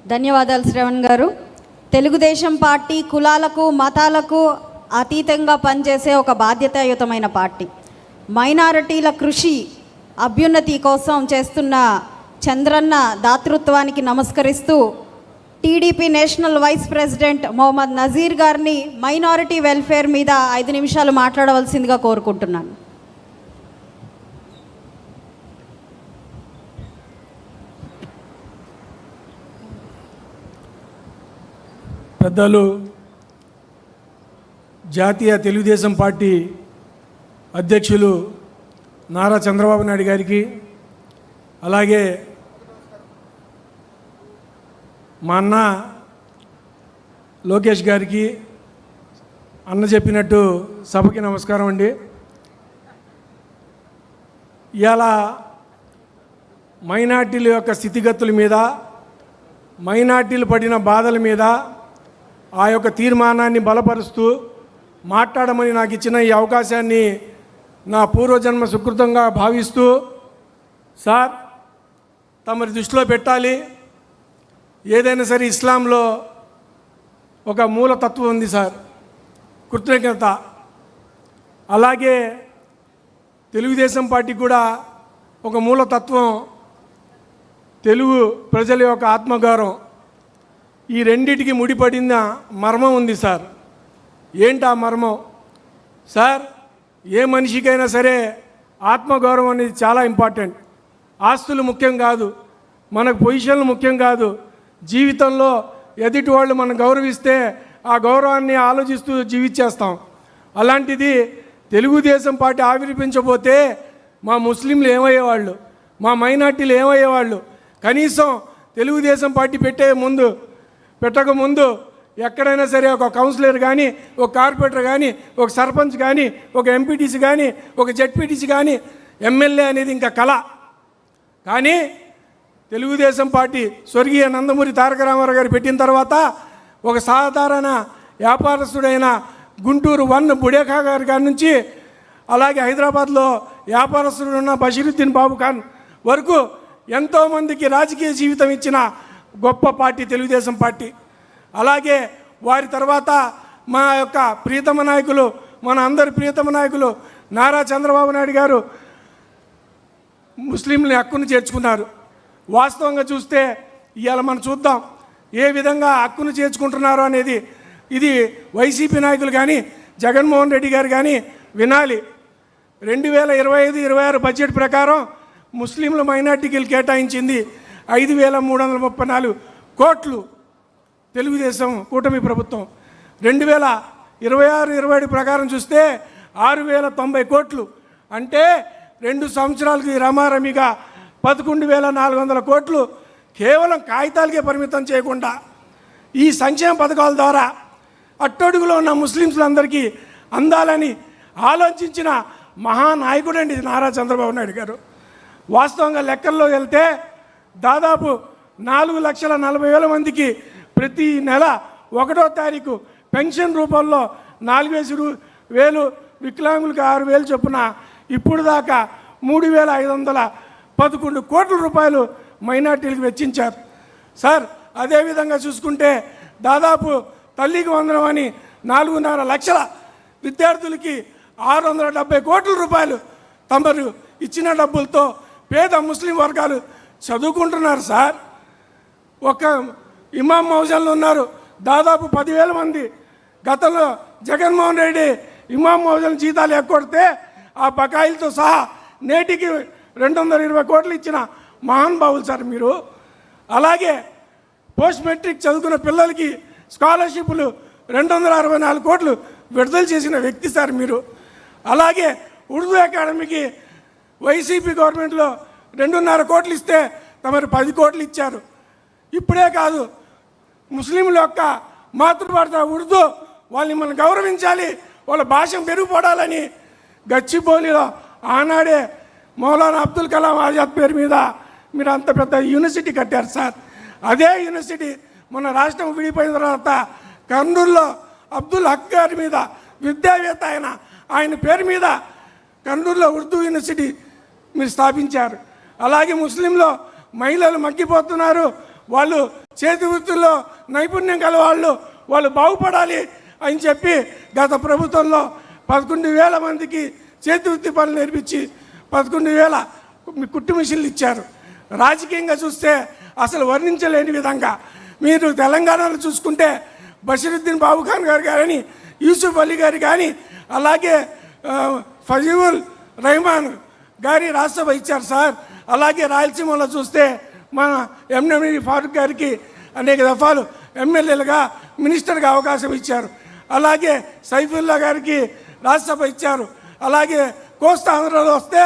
ధన్యవాదాలు శ్రవణ్ గారు. తెలుగుదేశం పార్టీ కులాలకు మతాలకు అతీతంగా పనిచేసే ఒక బాధ్యతాయుతమైన పార్టీ. మైనారిటీల కృషి అభ్యున్నతి కోసం చేస్తున్న చంద్రన్న దాతృత్వానికి నమస్కరిస్తూ TDP national vice president Mohammed Nazeer గారిని మైనారిటీ వెల్ఫేర్ మీద 5 నిమిషాలు మాట్లాడవలసిందిగా కోరుకుంటున్నాను. పెద్దలు జాతీయ తెలుగుదేశం పార్టీ అధ్యక్షులు నారా చంద్రబాబు నాయుడు గారికి, అలాగే మా అన్న లోకేష్ గారికి, అన్న చెప్పినట్టు సభకి నమస్కారం అండి. ఇవాళ మైనార్టీల యొక్క స్థితిగతుల మీద, మైనార్టీలు పడిన బాధల మీద ఆ యొక్క తీర్మానాన్ని బలపరుస్తూ మాట్లాడమని నాకు ఇచ్చిన ఈ అవకాశాన్ని నా పూర్వజన్మ సుకృతంగా భావిస్తూ, సార్ తమరి దృష్టిలో పెట్టాలి. ఏదైనా సరే ఇస్లాంలో ఒక మూలతత్వం ఉంది సార్, కృతజ్ఞత. అలాగే తెలుగుదేశం పార్టీ కూడా ఒక మూలతత్వం, తెలుగు ప్రజల యొక్క ఆత్మగౌరవం. ఈ రెండిటికి ముడిపడిన మర్మం ఉంది సార్. ఏంటి ఆ మర్మం? సార్, ఏ మనిషికైనా సరే ఆత్మగౌరవం అనేది చాలా ఇంపార్టెంట్. ఆస్తులు ముఖ్యం కాదు, మనకు పొజిషన్లు ముఖ్యం కాదు. జీవితంలో ఎదుటి వాళ్ళు మనం గౌరవిస్తే ఆ గౌరవాన్ని ఆలోచిస్తూ జీవించేస్తాం. అలాంటిది తెలుగుదేశం పార్టీ ఆవిర్భించబోతే మా ముస్లింలు ఏమయ్యేవాళ్ళు, మా మైనార్టీలు ఏమయ్యేవాళ్ళు? కనీసం తెలుగుదేశం పార్టీ పెట్టకముందు ఎక్కడైనా సరే ఒక కౌన్సిలర్ కానీ, ఒక కార్పొరేటర్ కానీ, ఒక సర్పంచ్ కానీ, ఒక ఎంపీటీసీ కానీ, ఒక జెడ్పీటీసీ కానీ, ఎమ్మెల్యే అనేది ఇంకా కళ. కానీ తెలుగుదేశం పార్టీ స్వర్గీయ నందమూరి తారక రామారావు గారు పెట్టిన తర్వాత ఒక సాధారణ వ్యాపారస్తుడైన గుంటూరు 1 బుడేఖా గారి కాడి నుంచి, అలాగే హైదరాబాద్లో వ్యాపారస్తుడు ఉన్న బషీరుద్దీన్ బాబు ఖాన్ వరకు ఎంతోమందికి రాజకీయ జీవితం ఇచ్చిన గొప్ప పార్టీ తెలుగుదేశం పార్టీ. అలాగే వారి తర్వాత మా యొక్క ప్రియతమ నాయకులు, మన అందరి ప్రియతమ నాయకులు నారా చంద్రబాబు నాయుడు గారు ముస్లింలని హక్కును చేర్చుకున్నారు. వాస్తవంగా చూస్తే ఇవాళ మనం చూద్దాం ఏ విధంగా హక్కును చేర్చుకుంటున్నారో అనేది. ఇది వైసీపీ నాయకులు కానీ, జగన్మోహన్ రెడ్డి గారు కానీ వినాలి. 2025-26 బడ్జెట్ ప్రకారం ముస్లింల మైనార్టీకి కేటాయించింది 5,334 కోట్లు తెలుగుదేశం కూటమి ప్రభుత్వం. 2026-27 ప్రకారం చూస్తే 6,090 కోట్లు. అంటే 2 సంవత్సరాలకి రమారమిగా 11,400 కోట్లు కేవలం కాగితాలకే పరిమితం చేయకుండా ఈ సంక్షేమ పథకాల ద్వారా అట్టడుగులో ఉన్న ముస్లింస్లందరికీ అందాలని ఆలోచించిన మహానాయకుడు అండి నారా చంద్రబాబు నాయుడు గారు. వాస్తవంగా లెక్కల్లో వెళ్తే దాదాపు 4,40,000 మందికి ప్రతి నెల 1వ తారీఖు పెన్షన్ రూపంలో 4,000, వికలాంగులకు 6,000 చొప్పున ఇప్పుడు దాకా 3,511 కోట్ల రూపాయలు మైనార్టీలకు వెచ్చించారు సార్. అదేవిధంగా చూసుకుంటే దాదాపు తల్లికి వందనం అని 4.5 లక్షల విద్యార్థులకి 670 కోట్ల రూపాయలు తమరు ఇచ్చిన డబ్బులతో పేద ముస్లిం వర్గాలు చదువుకుంటున్నారు సార్. ఒక ఇమాం మౌజన్లు ఉన్నారు దాదాపు 10,000 మంది. గతంలో జగన్మోహన్ రెడ్డి ఇమాం మౌజన్ జీతాలు ఎక్కొడితే ఆ బకాయిలతో సహా నేటికి 220 కోట్లు ఇచ్చిన మహానుభావులు సార్ మీరు. అలాగే పోస్ట్ మెట్రిక్ చదువుకున్న పిల్లలకి స్కాలర్షిప్లు 264 కోట్లు విడుదల చేసిన వ్యక్తి సార్ మీరు. అలాగే ఉర్దూ అకాడమీకి వైసీపీ గవర్నమెంట్లో 2.5 కోట్లు ఇస్తే తమరు 10 కోట్లు ఇచ్చారు. ఇప్పుడే కాదు, ముస్లింల యొక్క మాతృభాష ఉర్దూ, వాళ్ళని మనం గౌరవించాలి, వాళ్ళ భాష మెరుగుపడాలని గచ్చిబౌలిలో ఆనాడే మౌలానా అబ్దుల్ కలాం ఆజాద్ పేరు మీద మీరు అంత పెద్ద యూనివర్సిటీ కట్టారు సార్. అదే యూనివర్సిటీ మన రాష్ట్రం విడిపోయిన తర్వాత కర్నూలులో అబ్దుల్ హక్ గారి మీద విద్యావేత్త ఆయన పేరు మీద కర్నూలులో ఉర్దూ యూనివర్సిటీ మీరు స్థాపించారు. అలాగే ముస్లింలో మహిళలు మగ్గిపోతున్నారు, వాళ్ళు చేతి వృత్తుల్లో నైపుణ్యం గల వాళ్ళు బాగుపడాలి అని చెప్పి గత ప్రభుత్వంలో 11,000 మందికి చేతి వృత్తి పనులు నేర్పించి 11,000 కుట్టు మిషన్లు ఇచ్చారు. రాజకీయంగా చూస్తే అసలు వర్ణించలేని విధంగా మీరు తెలంగాణలో చూసుకుంటే బషీరుద్దీన్ బాబు ఖాన్ గారు కానీ, యూసుఫ్ అలీ గారు కానీ, అలాగే ఫజీవుల్ రెహమాన్ గారి రాజ్యసభ ఇచ్చారు సార్. అలాగే రాయలసీమలో చూస్తే మన ఎంఎంఈ ఫారూక్ గారికి అనేక దఫాలు ఎమ్మెల్యేలుగా మినిస్టర్గా అవకాశం ఇచ్చారు. అలాగే సైఫుల్లా గారికి రాజ్యసభ ఇచ్చారు. అలాగే కోస్తా ఆంధ్రలో వస్తే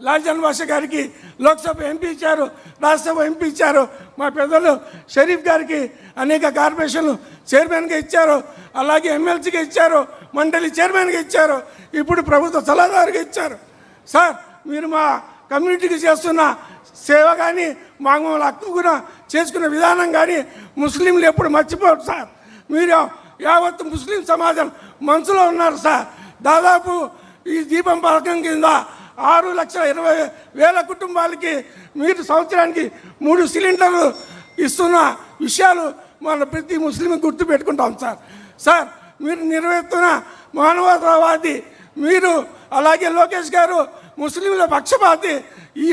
లాల్జన్ బాషా గారికి లోక్సభ ఎంపీ ఇచ్చారు, రాజ్యసభ ఎంపీ ఇచ్చారు. మా పెద్దలు షరీఫ్ గారికి అనేక కార్పొరేషన్లు చైర్మన్గా ఇచ్చారు. అలాగే ఎమ్మెల్సీగా ఇచ్చారు, మండలి చైర్మన్గా ఇచ్చారు, ఇప్పుడు ప్రభుత్వ సలహాదారుగా ఇచ్చారు. సార్ మీరు మా కమ్యూనిటీకి చేస్తున్న సేవ కానీ, మమ్మల్ని హక్కుగా చేసుకున్న విధానం కానీ ముస్లింలు ఎప్పుడు మర్చిపోరు సార్. మీరు యావత్ ముస్లిం సమాజం మనసులో ఉన్నారు సార్. దాదాపు ఈ దీపం పథకం కింద 6,20,000 కుటుంబాలకి మీరు సంవత్సరానికి 3 సిలిండర్లు ఇస్తున్న విషయాలు మన ప్రతి ముస్లిం గుర్తు పెట్టుకుంటాం సార్. సార్ మీరు నిర్వహిస్తున్న మానవతావాది మీరు. అలాగే లోకేష్ గారు ముస్లింల పక్షపాతి.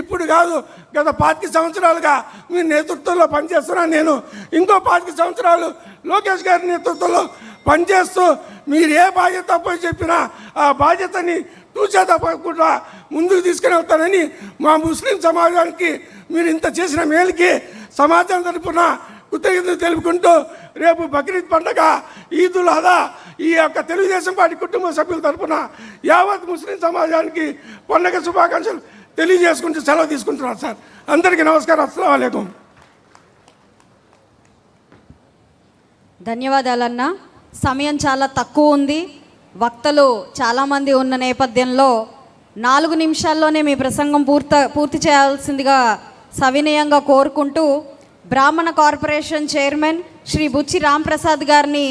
ఇప్పుడు కాదు, గత 25 సంవత్సరాలుగా మీ నేతృత్వంలో పనిచేస్తున్నాను నేను. ఇంకో 25 సంవత్సరాలు లోకేష్ గారి నేతృత్వంలో పనిచేస్తూ మీరు ఏ బాధ్యత తప్ప చెప్పినా ఆ బాధ్యతని తూచా తప్పకుండా ముందుకు తీసుకుని వెళ్తానని మా ముస్లిం సమాజానికి మీరు ఇంత చేసిన మేలుకి సమాజం తరపున కృతజ్ఞతలు తెలుపుకుంటూ రేపు బక్రీద్ పండుగ, ఈదుల్ అదా ఈ యొక్క తెలుగుదేశం పార్టీ కుటుంబ సభ్యుల తరపున యావత్ ముస్లిం సమాజానికి పండుగ శుభాకాంక్షలు తెలియజేసుకుంటూ సెలవు తీసుకుంటున్నాను సార్. అందరికీ నమస్కారం. అస్సలాము అలైకుం. ధన్యవాదాలన్నా. సమయం చాలా తక్కువ ఉంది, వక్తలు చాలామంది ఉన్న నేపథ్యంలో 4 నిమిషాల్లోనే మీ ప్రసంగం పూర్తి చేయాల్సిందిగా సవినయంగా కోరుకుంటూ బ్రాహ్మణ కార్పొరేషన్ చైర్మన్ శ్రీ బుచ్చి రాంప్రసాద్ గారిని